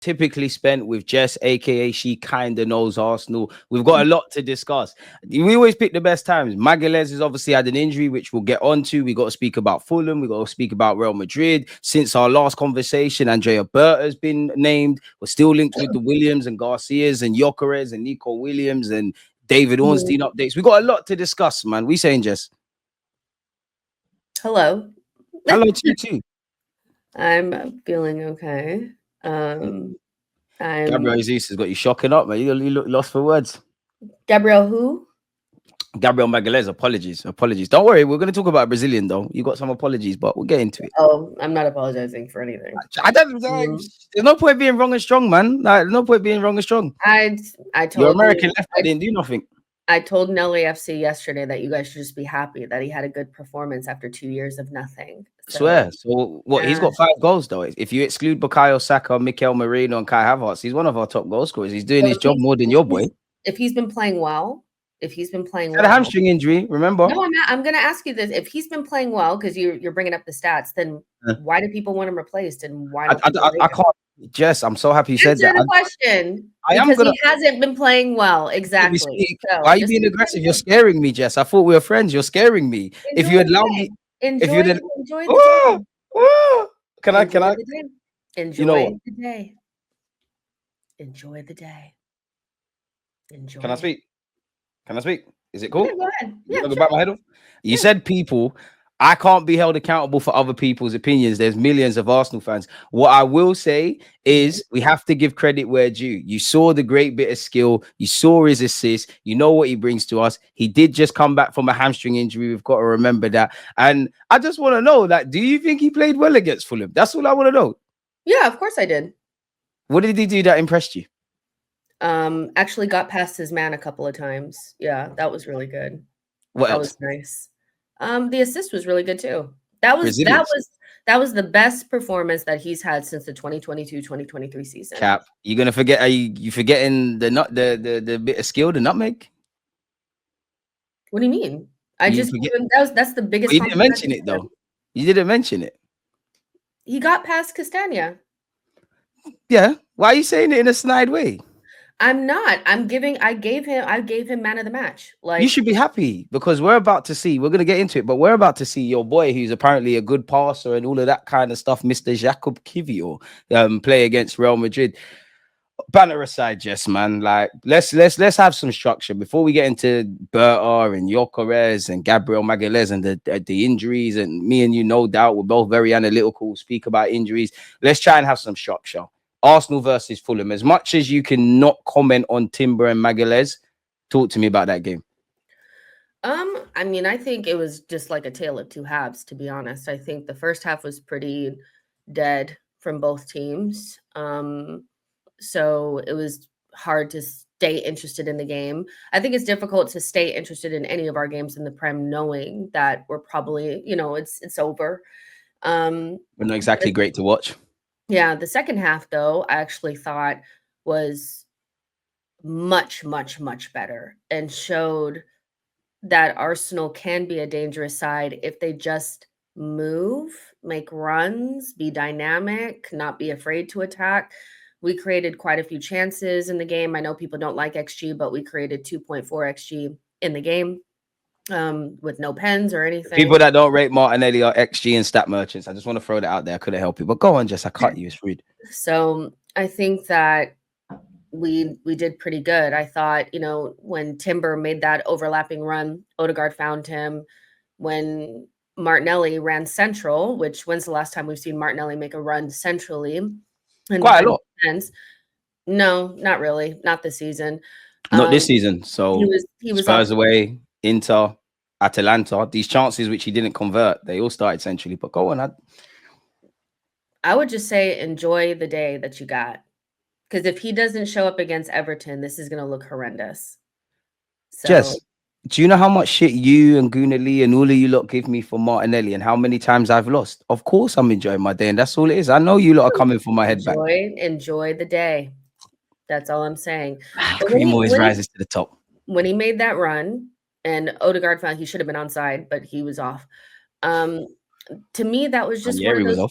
typically spent with Jess, aka she kinda knows Arsenal. We've got a lot to discuss. We always pick the best times. Magalhaes has obviously had an injury, which we'll get onto. We got to speak about Fulham. We got to speak about Real Madrid. Since our last conversation, Andrea Berta has been named. We're still linked with the Williams and Garcias and Jokeres and Nico Williams and David Ornstein updates. We got a lot to discuss, man. We saying, Jess? Hello. Hello to you too. I'm feeling okay. I'm Gabriel Jesus has got you shocking up, man. You look lost for words. Gabriel who? Gabriel Magalhaes, apologies. Don't worry, we're going to talk about Brazilian though. You got some apologies, but we'll get into it. Oh, I'm not apologizing for anything. I don't. There's no point being wrong and strong, man. Like, no point being wrong and strong. I told your American left didn't do nothing. I told Nelly FC yesterday that you guys should just be happy that he had a good performance after 2 years of nothing. So, swear. So what? He's got 5 goals though. If you exclude Bukayo Saka, Mikel Merino, and Kai Havertz, he's one of our top goal scorers. He's doing his job more than your boy. If he's been playing well. Had a hamstring injury, remember? No, I'm going to ask you this. If he's been playing well, because you're bringing up the stats, then why do people want him replaced? And why? I can't. Jess, I'm so happy you said that. Answer the question. Because he hasn't been playing well. Exactly. So, why are you being aggressive? You're scaring me, Jess. I thought we were friends. You're scaring me. If you allow me, enjoy the day. Can I? Enjoy the day. Enjoy the day. Enjoy. Can I speak? Is it cool? Yeah, go ahead. Yeah, go back my head off. You said people. I can't be held accountable for other people's opinions. There's millions of Arsenal fans. What I will say is we have to give credit where due. You saw the great bit of skill. You saw his assist. You know what he brings to us. He did just come back from a hamstring injury. We've got to remember that. And I just want to know, like, do you think he played well against Fulham? That's all I want to know. Yeah, of course I did. What did he do that impressed you? Actually got past his man a couple of times. Yeah, that was really good. What that else? Was nice. The assist was really good too. That was the best performance that he's had since the 2022-2023 season. Cap, you're gonna forget? Are you forgetting the bit of skill, the nutmeg? What do you mean? That's the biggest. You didn't mention it though. You didn't mention it. He got past Castagna. Yeah. Why are you saying it in a snide way? I'm not. I gave him man of the match. Like, you should be happy because we're going to get into it, but we're about to see your boy, who's apparently a good passer and all of that kind of stuff, Mr. Jakub Kiwior, play against Real Madrid. Banner aside, Jess, man, like let's have some structure before we get into Berta and Jokeres and Gabriel Magalhaes and the injuries. And me and you, no doubt, we're both very analytical, speak about injuries. Let's try and have some structure. Arsenal versus Fulham. As much as you can not comment on Timber and Magalhaes, talk to me about that game. I mean, I think it was just like a tale of two halves, to be honest. I think the first half was pretty dead from both teams. So it was hard to stay interested in the game. I think it's difficult to stay interested in any of our games in the Prem, knowing that we're probably, it's over. We're not exactly great to watch. Yeah, the second half, though, I actually thought was much, much, much better and showed that Arsenal can be a dangerous side if they just move, make runs, be dynamic, not be afraid to attack. We created quite a few chances in the game. I know people don't like XG, but we created 2.4 XG in the game. With no pens or anything. People that don't rate Martinelli are XG and stat merchants. I just want to throw that out there. I couldn't help you, but go on, Jess. I cut you. It's rude. So I think that we did pretty good. I thought, when Timber made that overlapping run, Odegaard found him. When Martinelli ran central, which when's the last time we've seen Martinelli make a run centrally? Quite a lot. No, not really. Not this season. Not this season. So he was Spurs away, Inter, Atalanta, these chances which he didn't convert, they all started centrally. But go on. I would just say enjoy the day that you got. Because if he doesn't show up against Everton, this is going to look horrendous. So, Jess, do you know how much shit you and Gooner and all of you lot give me for Martinelli and how many times I've lost? Of course I'm enjoying my day, and that's all it is. I know you lot are coming for my head back. Enjoy the day. That's all I'm saying. Cream always rises to the top. When he made that run, and Odegaard found he should have been onside, but he was off. To me, that was just one of those.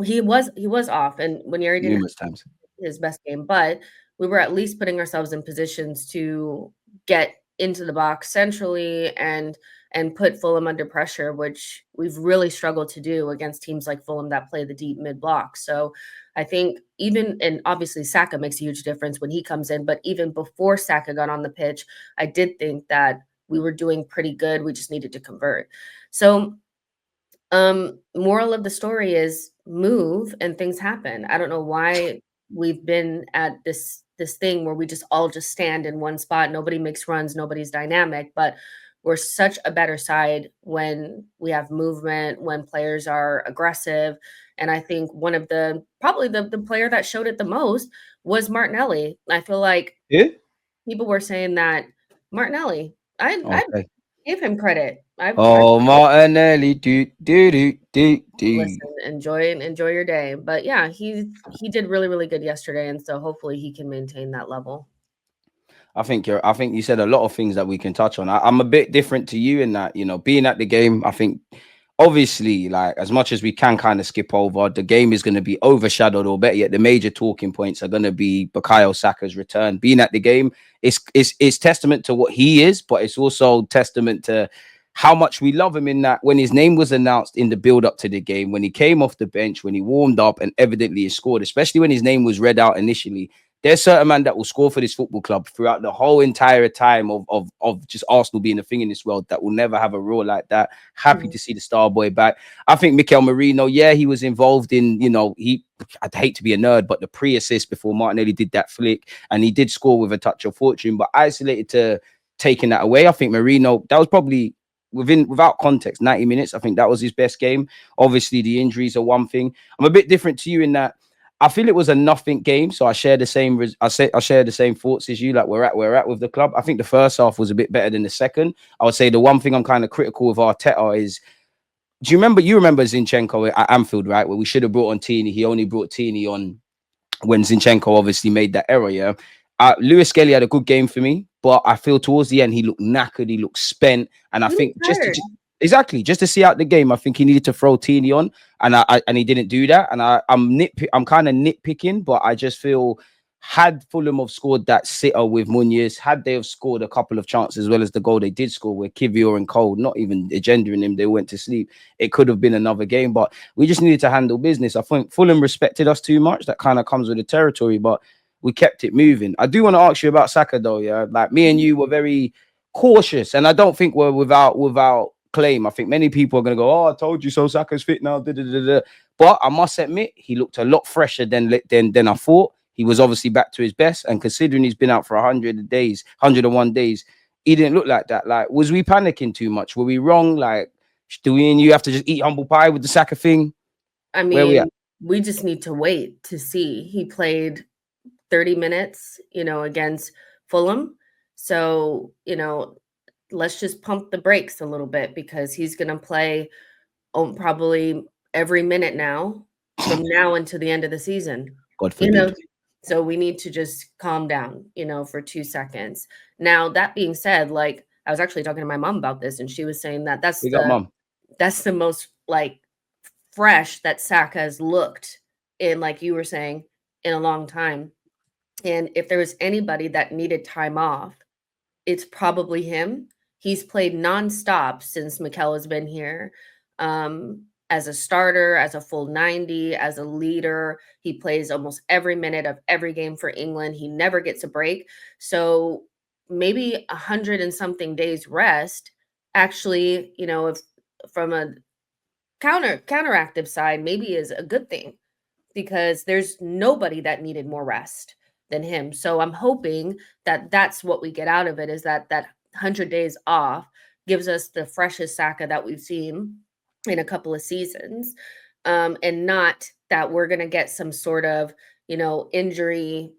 He was off, and Winieri didn't numerous times. his best game, but we were at least putting ourselves in positions to get into the box centrally and put Fulham under pressure, which we've really struggled to do against teams like Fulham that play the deep mid block. So I think even, and obviously Saka makes a huge difference when he comes in, but even before Saka got on the pitch, I did think that we were doing pretty good. We just needed to convert. So moral of the story is move and things happen. I don't know why we've been at this thing where we just stand in one spot. Nobody makes runs, nobody's dynamic, but we're such a better side when we have movement, when players are aggressive. And I think one of probably the player that showed it the most was Martinelli. I feel like Yeah. people were saying that Martinelli, I Okay. gave him credit. I Oh, Martinelli, do. Listen, enjoy your day. But yeah, he did really, really good yesterday, and so hopefully he can maintain that level. I think you said a lot of things that we can touch on. I'm a bit different to you in that, being at the game, I think obviously, like as much as we can kind of skip over, the game is going to be overshadowed, or better yet, the major talking points are going to be Bukayo Saka's return. Being at the game, it's testament to what he is, but it's also testament to how much we love him in that when his name was announced in the build up to the game, when he came off the bench, when he warmed up and evidently he scored, especially when his name was read out initially. There's certain man that will score for this football club throughout the whole entire time of just Arsenal being a thing in this world that will never have a role like that. Happy Mhm. to see the star boy back. I think Mikel Merino, yeah, he was involved in, I'd hate to be a nerd, but the pre-assist before Martinelli did that flick, and he did score with a touch of fortune, but isolated to taking that away. I think Merino, that was probably without context, 90 minutes. I think that was his best game. Obviously, the injuries are one thing. I'm a bit different to you in that I feel it was a nothing game, so I share the same. I share the same thoughts as you. Like we're at with the club. I think the first half was a bit better than the second. I would say the one thing I'm kind of critical of Arteta is. Do you remember? You remember Zinchenko at Anfield, right? Where we should have brought on Tini. He only brought Tini on when Zinchenko obviously made that error. Yeah, Lewis Skelly had a good game for me, but I feel towards the end he looked knackered, he looked spent, and I He was think tired. exactly just to see out the game, I think he needed to throw Tini on, and and he didn't do that, and I'm kind of nitpicking, but I just feel. Had Fulham have scored that sitter with Munoz, had they have scored a couple of chances as well as the goal they did score with Kivior and Cole, not even agendering him, they went to sleep. It could have been another game, but we just needed to handle business. I think Fulham respected us too much. That kind of comes with the territory, but we kept it moving. I do want to ask you about Saka though. Yeah, like me and you were very cautious, and I don't think we're without claim. I think many people are going to go, "Oh, I told you so. Saka's fit now." Da, da, da, da. But I must admit, he looked a lot fresher than I thought. He was obviously back to his best, and considering he's been out for 100 days, 101 days, he didn't look like that. Like, was we panicking too much? Were we wrong? Like, do we and you have to just eat humble pie with the Saka thing? I Where we at? mean, we just need to wait to see. He played 30 minutes, against Fulham. So, let's just pump the brakes a little bit because he's going to play probably every minute now from now until the end of the season. God You know, forbid. so we need to just calm down, for 2 seconds. Now, that being said, like I was actually talking to my mom about this and she was saying that We got mum. that's the most like fresh that Saka has looked in, like you were saying, in a long time. And if there was anybody that needed time off, it's probably him. He's played nonstop since Mikel has been here. As a starter, as a full 90, as a leader, he plays almost every minute of every game for England. He never gets a break. So maybe 100 and something days rest actually, if from a counteractive side, maybe is a good thing because there's nobody that needed more rest than him. So I'm hoping that that's what we get out of it is that 100 days off gives us the freshest Saka that we've seen in a couple of seasons. And not that we're going to get some sort of, injury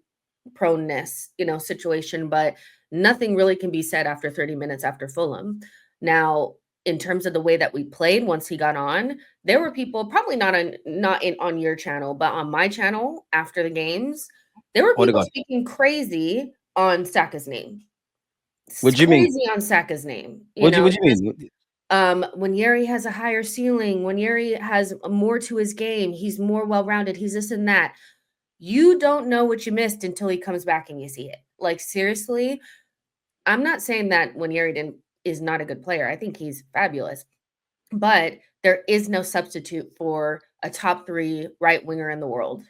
proneness, situation, but nothing really can be said after 30 minutes after Fulham. Now, in terms of the way that we played once he got on, there were people probably not on your channel, but on my channel after the games, there were What a people god. speaking crazy on Saka's name. What do you mean? Crazy on Saka's name, What do you mean? Yeri has a higher ceiling, Yeri has more to his game, he's more well-rounded, he's this and that. You don't know what you missed until he comes back and you see it. Like, seriously, I'm not saying that Yeri is not a good player. I think he's fabulous. But there is no substitute for a top 3 right winger in the world.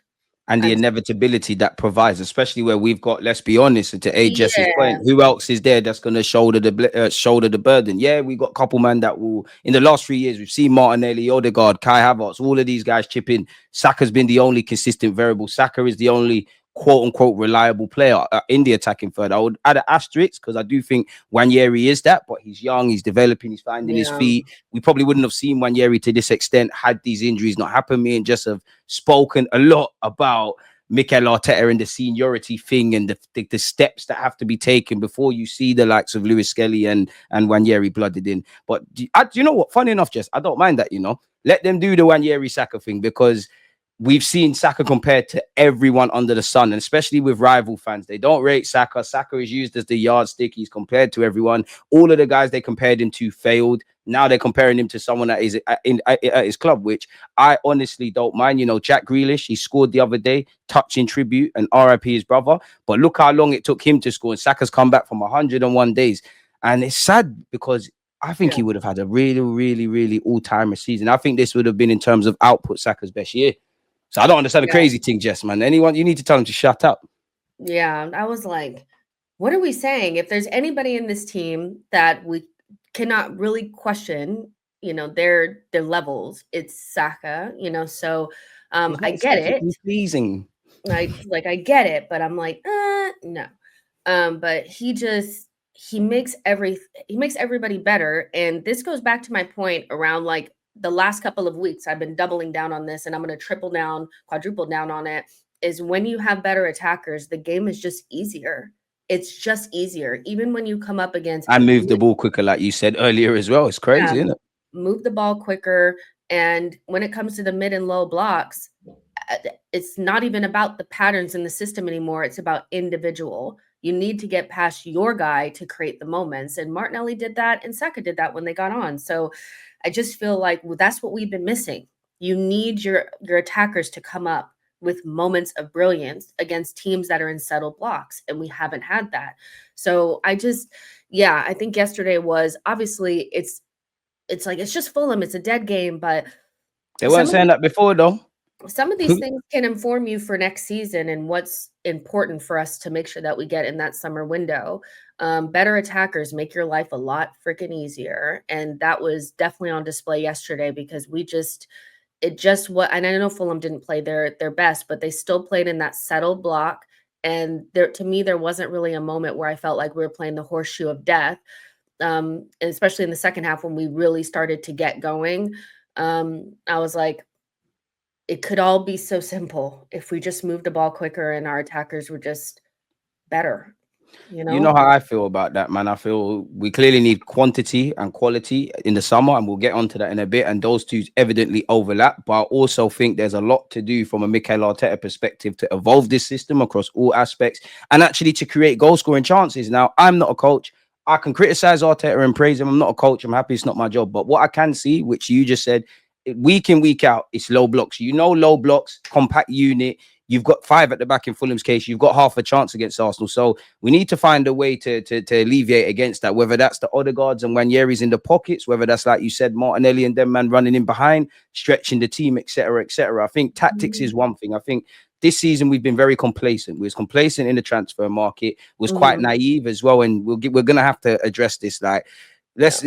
And the I'm inevitability that provides, especially where we've got, let's be honest, and to aid Jesse's Yeah. point, who else is there that's going to shoulder the burden? Yeah, we got a couple man that will. In the last 3 years, we've seen Martinelli, Odegaard, Kai Havertz, all of these guys chip in. Saka's been the only consistent variable. Saka is the only quote unquote reliable player in the attacking third. I would add an asterisk because I do think Wanyeri is that, but he's young, he's developing, he's finding his Yeah. feet. We probably wouldn't have seen Wanyeri to this extent had these injuries not happened. Me and Jess have spoken a lot about Mikel Arteta and the seniority thing and the steps that have to be taken before you see the likes of Lewis Skelly and Wanyeri blooded in. But do you know what? Funny enough, Jess, I don't mind that, Let them do the Wanyeri Saka thing because we've seen Saka compared to everyone under the sun, and especially with rival fans. They don't rate Saka. Saka is used as the yardstick. He's compared to everyone. All of the guys they compared him to failed. Now they're comparing him to someone that is at his club, which I honestly don't mind. Jack Grealish, he scored the other day, touching tribute and RIP his brother. But look how long it took him to score. And Saka's come back from 101 days. And it's sad because I think he would have had a really, really, really all-timer season. I think this would have been, in terms of output, Saka's best year. So I don't understand the crazy thing, Jess, man. Anyone, you need to tell him to shut up. Yeah, I was like, what are we saying? If there's anybody in this team that we cannot really question, their levels, it's Saka, so He's I not get it. aesthetically pleasing. I get it, but I'm like, no. But he makes everybody better. And this goes back to my point around like the last couple of weeks. I've been doubling down on this and I'm going to triple down, quadruple down on it. Is when you have better attackers, the game is just easier. It's just easier. Even when you come up against And move the ball quicker, like you said earlier as well. It's crazy, isn't it? Move the ball quicker. And when it comes to the mid and low blocks, it's not even about the patterns in the system anymore. It's about individual. You need to get past your guy to create the moments. And Martinelli did that and Saka did that when they got on. So I just feel like that's what we've been missing. You need your attackers to come up with moments of brilliance against teams that are in settled blocks. And we haven't had that. So I think yesterday was obviously it's just Fulham. It's a dead game, but they weren't saying that before though. Some of these things can inform you for next season and what's important for us to make sure that we get in that summer window. Better attackers make your life a lot freaking easier. And that was definitely on display yesterday because and I know Fulham didn't play their best, but they still played in that settled block. And to me, there wasn't really a moment where I felt like we were playing the horseshoe of death. And especially in the second half when we really started to get going. I was like, it could all be so simple if we just moved the ball quicker and our attackers were just better. You know how I feel about that, man. I feel we clearly need quantity and quality in the summer, and we'll get onto that in a bit. And those two evidently overlap. But I also think there's a lot to do from a Mikel Arteta perspective to evolve this system across all aspects and actually to create goal scoring chances. Now, I'm not a coach. I can criticize Arteta and praise him. I'm not a coach. I'm happy it's not my job. But what I can see, which you just said, week in, week out, it's low blocks. Low blocks, compact unit. You've got 5 at the back in Fulham's case. You've got half a chance against Arsenal. So we need to find a way to alleviate against that, whether that's the Odegaards and Wanyeri's in the pockets, whether that's, like you said, Martinelli and them man running in behind, stretching the team, etc., etc. I think tactics is one thing. I think this season we've been very complacent. We was complacent in the transfer market, was quite naive as well. And we're going to have to address this. Like, let's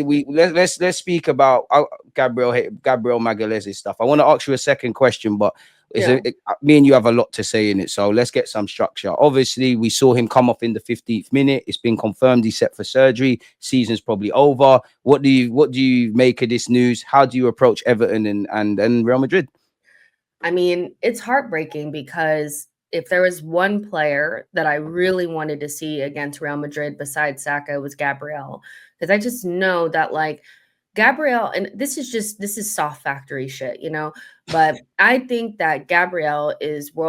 speak about Gabriel Magalhaes' stuff. I want to ask you a second question, but me and you have a lot to say in it, so let's get some structure. Obviously, we saw him come off in the 15th minute. It's been confirmed he's set for surgery. Season's probably over. What do you make of this news? How do you approach Everton and Real Madrid? I mean, it's heartbreaking because if there was one player that I really wanted to see against Real Madrid besides Saka, it was Gabriel, because I just know that like Gabriel, and this is soft factory shit, but I think that Gabriel is world